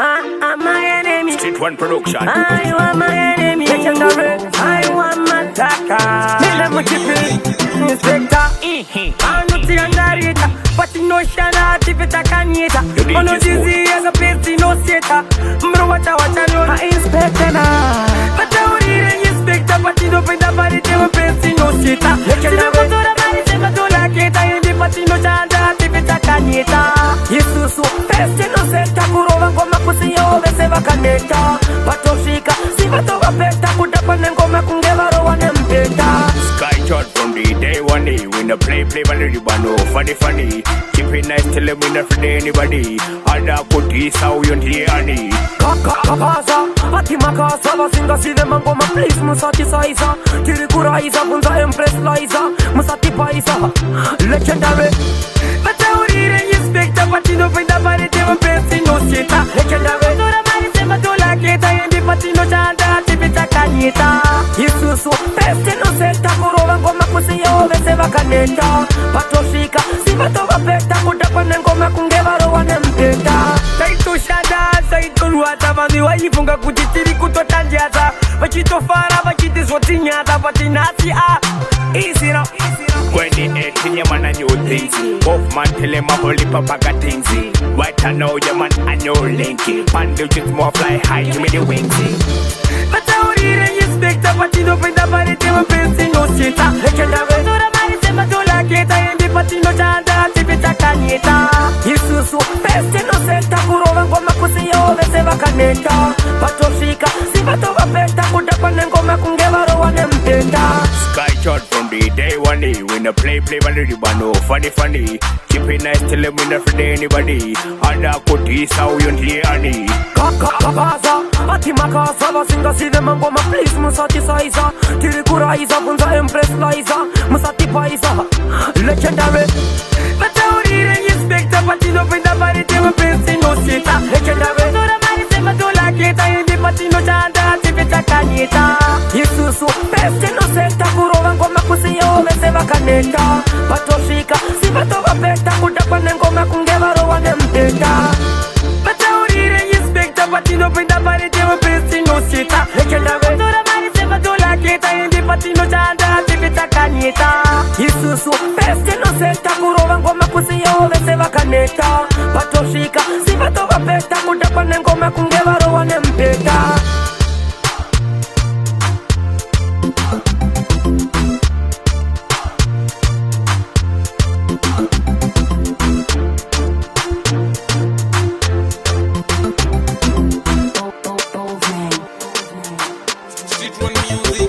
I'm my enemy. Street One Production. I want my enemy. Legendary. I want my attacker. Mila Muchipi. Inspector. Anuti andarita. Patino shana tipita kanyeta. Ono dizi yaga peti no seta. Mbro wacha no. Inspector na. Patauri inspector. Patino penda bari tewa peti no seta. Legendary. Sinamotora bari sema dola keta. Indi patino chanda tipita kanyeta. Yesusu. Pesti no seta. Kurova ngoma kusiyo veseva kaneta. Patoshika. Sivato vapeta. Kutapane ngoma kungevaro wanempeta. Sky shot from the day one day. When the play when the bano funny. Keep it nice till we not for anybody. Ada puti sao yonti ani. Kakaza, Atimakasa, Vasinga Sidema Goma, please Musati Saiza, Tirikuraisa, Bunza Empress Liza, Musati Paisa, legendary. But I would eat inspector, Patino Pinda Paritema Pestino Sita, legendary. Dora Marisema Dola Keta, and the Patino Chanda, Tipita Canita, Yesusu, Pestino Seta, Kurova Goma Pusio, Veseva Caneta, Patoshika, Sivatova Peta, Mutapan and Goma Kungevaro and Empeta. Saito Shada, Saito Ruatavani, why you funga kutitiri kutotanjaza, Pachito Fara, Pachiti Sotinyata, Patinati, easy now. When the 18 year man and new things. Both man tell him a holy papa got things. White I know your man and your linky. Pandu just more fly high, give me the wings. But I would eat a inspector, Patino Pinda Paritema Pestino Sita, legendary. Dora Marisema Dola Keta, and the Patino Chanda, Tipita Canita, Yesusu, Pestino Seta, Kurova Goma Kusio, Veseva Caneta, Patoshika, Sivatova Pesta, Kutapan and Goma Kungevaro and Empeta. Sky shot from the day one day. When the play when the bano funny. Keep it nice till we not for anybody. Ada puti sao yonti ani. Kakaza, Atimakasa, Vasinga Sidema Goma, please Musati Saiza, Tirikuraisa, Bunza Empress Liza, Musati Paisa, legendary. But I would eat a inspector, Patino Pinda Paritema Pestino Sita, legendary. Dora Marisema Dola Keta, and the Patino Chanda, Tipita Canita, Yesusu, Pestino Seta, Kurova Goma Kusio, Veseva Caneta, Patoshika, Sivatova Peta, Kutapan and Goma Kungevaro and Empeta. But I would eat a inspector, Patino Pinda Paritema Pestino Sita, legendary. Dora Marisema Dola Keta, and the Patino Chanda, Tipita Canita, Yesusu, Pestino Seta, Kurova Goma Kusio, Veseva Caneta, Patoshika, Sivatova Peta, Kutapan and Goma Kungevaro and Empeta. Street One Music.